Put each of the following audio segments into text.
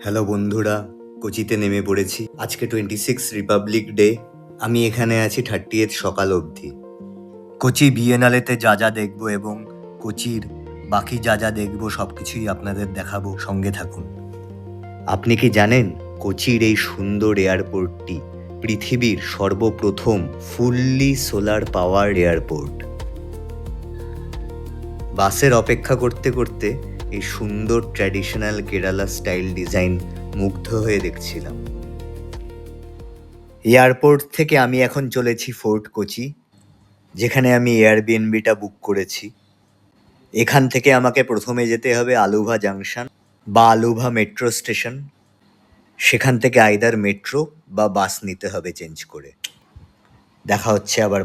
Hello বন্ধুরা, কোচিতে নেমে পড়েছি। আজকে 26 রিপাবলিক ডে। আমি এখানে আছি 30th সকাল অবধি। কোচি বিয়েনালেতে যা যা দেখবো এবং কোচির বাকি যা যা দেখবো সব কিছুই আপনাদের দেখাবো, সঙ্গে থাকুন। আপনি কি জানেন কোচির এই সুন্দর এয়ারপোর্টটি পৃথিবীর সর্বপ্রথম ফুললি সোলার পাওয়ার এয়ারপোর্ট? বাসের অপেক্ষা করতে করতে এই সুন্দর ট্র্যাডিশনাল কেরালা স্টাইল ডিজাইন মুগ্ধ হয়ে দেখছিলাম। এয়ারপোর্ট থেকে আমি এখন চলেছি ফোর্ট কোচি, যেখানে আমি এয়ারবিএনবিটা বুক করেছি। এখান থেকে আমাকে প্রথমে যেতে হবে আলুভা জাংশন বা আলুভা মেট্রো স্টেশন। সেখান থেকে আইদার মেট্রো বা বাস নিতে হবে চেঞ্জ করে। দেখা হচ্ছে আবার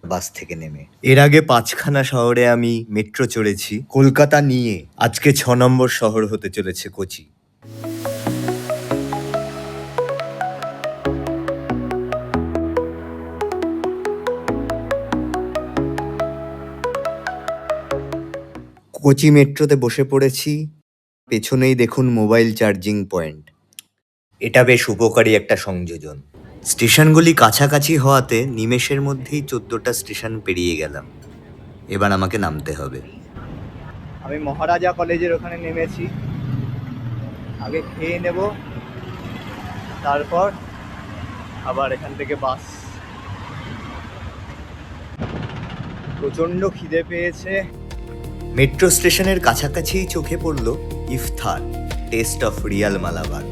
বাস থেকে নেমে। এর আগে 5খানা শহরে আমি মেট্রো চড়েছি। কলকাতা নিয়ে আজকে 6 নম্বর শহর হতে চলেছে কোচি। কোচি মেট্রোতে বসে পড়েছি। পেছনেই দেখুন মোবাইল চার্জিং পয়েন্ট। এটা বেশ উপকারী একটা সংযোজন। স্টেশনগুলি কাছাকাছি হওয়াতে নিমেষের মধ্যেই 14টা স্টেশন পেরিয়ে গেলাম। এবার আমাকে নামতে হবে। আমি মহারাজা কলেজের ওখানে নেমেছি। আগে খেয়ে নেব, তারপর আবার এখান থেকে বাস। প্রচণ্ড খিদে পেয়েছে। মেট্রো স্টেশনের কাছাকাছি চোখে পড়ল ইফতার, টেস্ট অফ রিয়াল মালাবার।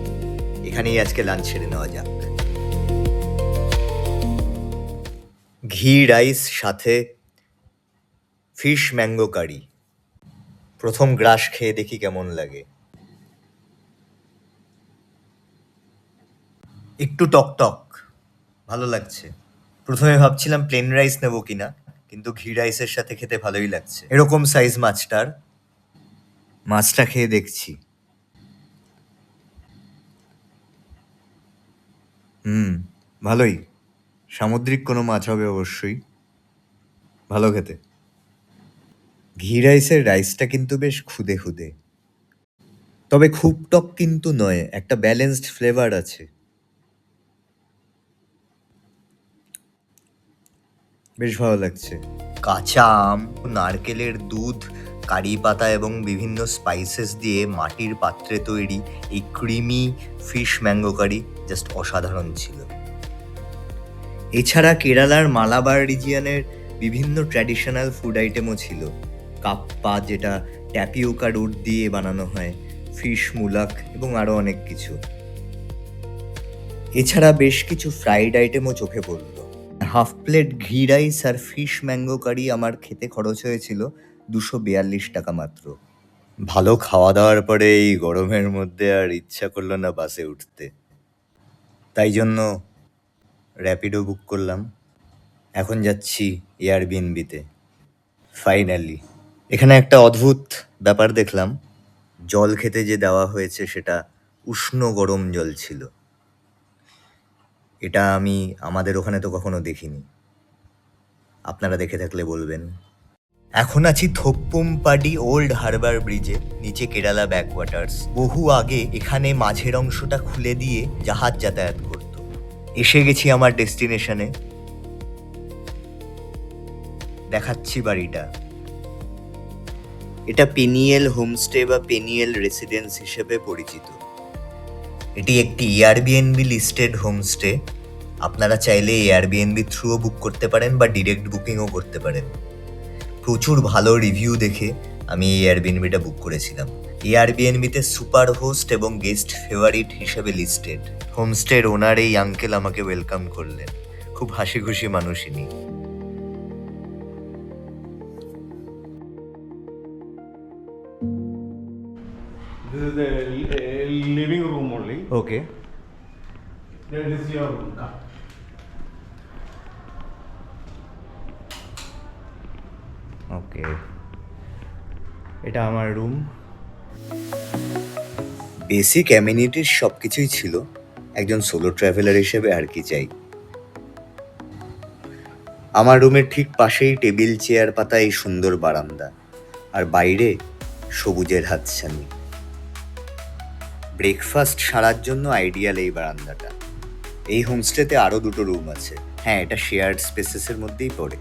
এখানেই আজকে লাঞ্চ সেরে নেওয়া যাক। ঘি রাইস সাথে ফিশ ম্যাঙ্গো কারি। প্রথম গ্রাস খেয়ে দেখি কেমন লাগে। একটু টক টক, ভালো লাগছে। প্রথমে ভাবছিলাম প্লেন রাইস নেবো কিনা, কিন্তু ঘি রাইসের সাথে খেতে ভালোই লাগছে। এরকম সাইজ মাছটার। মাছটা খেয়ে দেখছি। ভালোই। সামুদ্রিক কোনো মাছ হবে অবশ্যই। ভালো খেতে। ঘি রাইসের রাইসটা কিন্তু বেশ খুদে খুদে, তবে খুব টক কিন্তু নয়, একটা ব্যালেন্সড ফ্লেভার আছে। বেশ ভালো লাগছে। কাঁচা আম, নারকেলের দুধ, কারি পাতা এবং বিভিন্ন স্পাইসেস দিয়ে মাটির পাত্রে তৈরি এই ক্রিমি ফিশ ম্যাঙ্গো কারি জাস্ট অসাধারণ ছিল। এছাড়া কেরালার মালাবার রিজিয়নের বিভিন্ন ট্র্যাডিশনাল ফুড আইটেমও ছিল। কাপ্পা, যেটা ট্যাপিওকা রুট দিয়ে বানানো হয়, ফিশ মুলাক এবং আরও অনেক কিছু। এছাড়া বেশ কিছু ফ্রাইড আইটেমও চোখে পড়ল। হাফ প্লেট ঘি রাইস আর ফিশ ম্যাঙ্গো কারি আমার খেতে খরচ হয়েছিল 242 টাকা মাত্র। ভালো খাওয়া দাওয়ার পরে এই গরমের মধ্যে আর ইচ্ছা করলো না বাসে উঠতে, তাই জন্য র্যাপিডো বুক করলাম। এখন যাচ্ছি এয়ারবিএনবিতে। ফাইনালি এখানে একটা অদ্ভুত ব্যাপার দেখলাম। জল খেতে যে দেওয়া হয়েছে সেটা উষ্ণ গরম জল ছিল। এটা আমি আমাদের ওখানে তো কখনো দেখিনি। আপনারা দেখে থাকলে বলবেন। এখন আছি থোপ্পুমপাডি ওল্ড হারবার ব্রিজে, নিচে কেরালা ব্যাকওয়াটার্স। বহু আগে এখানে মাঝের অংশটা খুলে দিয়ে জাহাজ যাতায়াত করত। এসে গেছি আমার ডেস্টিনেশনে। দেখাচ্ছি বাড়িটা। এটা পেনিয়েল হোমস্টে বা পেনিয়েল রেসিডেন্স হিসেবে পরিচিত। এটি একটি এয়ারবিএনবি লিস্টেড হোমস্টে। আপনারা চাইলে এয়ারবিএনবি থ্রুও বুক করতে পারেন বা ডিরেক্ট বুকিংও করতে পারেন। প্রচুর ভালো রিভিউ দেখে আমি এই এয়ারবিএনবিটা বুক করেছিলাম। এয়ারবিএনবিতে সুপার হোস্ট এবং গেস্ট ফেভারিট হিসেবে লিস্টেড। হোমস্টের ওনার এই আঙ্কেল আমাকে ওয়েলকাম করলেন। খুব হাসি খুশি মানুষ ইনি। This is the living room only. Okay, That is your room. ওকে, এটা আমার রুম। বেসিক অ্যামিনিটিস সব কিছুই ছিল। একজন সোলো ট্রাভেলার হিসেবে আর কি চাই। আমার রুমের ঠিক পাশেই টেবিল চেয়ার পাতা এই সুন্দর বারান্দা, আর বাইরে সবুজের হাতছানি। ব্রেকফাস্ট সারার জন্য আইডিয়াল এই বারান্দাটা। এই হোমস্টেতে আরও 2টো রুম আছে। হ্যাঁ, এটা শেয়ার্ড স্পেসেসের মধ্যেই পড়ে।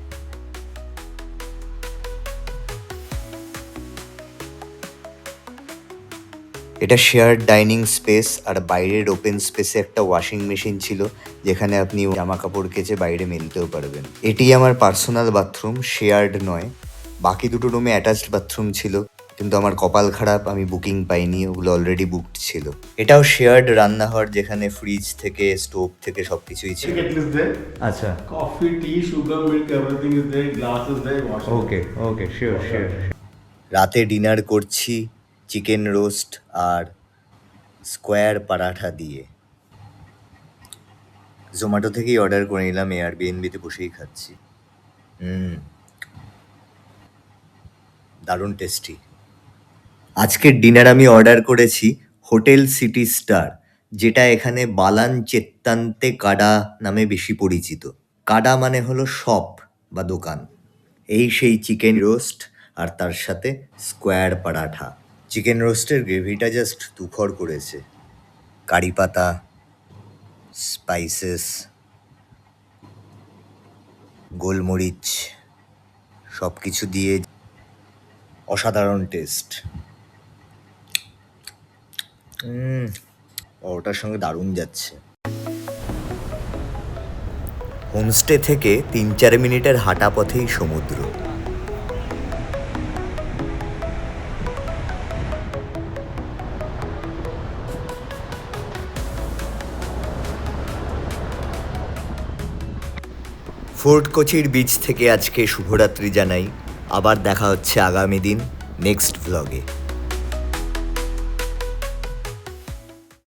এটা শেয়ার্ড ডাইনিং স্পেস, আর বাইরের ওপেন স্পেসে একটা ওয়াশিং মেশিন ছিল যেখানে আপনি জামা কাপড় কেচে বাইরে মেলতেও পারবেন। এটি আমার পার্সোনাল বাথরুম, শেয়ার্ড নয়। বাকি 2টো রুমে অ্যাটাচড বাথরুম ছিল, কিন্তু আমার কপাল খারাপ, আমি বুকিং পাইনি, ওগুলো অলরেডি বুকড ছিল। এটাও শেয়ার্ড রান্নাঘর, যেখানে ফ্রিজ থেকে স্টোভ থেকে সবকিছুই ছিল। Kettle is there. আচ্ছা, Coffee, tea, sugar, milk, everything is there. Glass is there. Washing. Okay okay, sure sure. রাতে ডিনার করছি চিকেন রোস্ট আর স্কোয়ার পরাঠা দিয়ে। জোম্যাটো থেকেই অর্ডার করে নিলাম, এয়ারবিএনবিতে বসেই খাচ্ছি। দারুণ টেস্টি। আজকের ডিনার আমি অর্ডার করেছি হোটেল সিটি স্টার, যেটা এখানে বালান চেত্তান্তে কাডা নামে বেশি পরিচিত। কাডা মানে হলো শপ বা দোকান। এই সেই চিকেন রোস্ট আর তার সাথে স্কোয়ার পরাঠা। চিকেন রোস্টের গ্রেভিটা জাস্ট তুখর করেছে। কারি পাতা, স্পাইসেস, গোলমরিচ সব কিছু দিয়ে অসাধারণ টেস্ট। ওটার সঙ্গে দারুণ যাচ্ছে। হোমস্টে থেকে 3-4 মিনিটের হাঁটা পথেই সমুদ্র। ফোর্ট কোচির বিচ থেকে আজকে শুভরাত্রি জানাই। আবার দেখা হচ্ছে আগামী দিন নেক্সট ভ্লগে।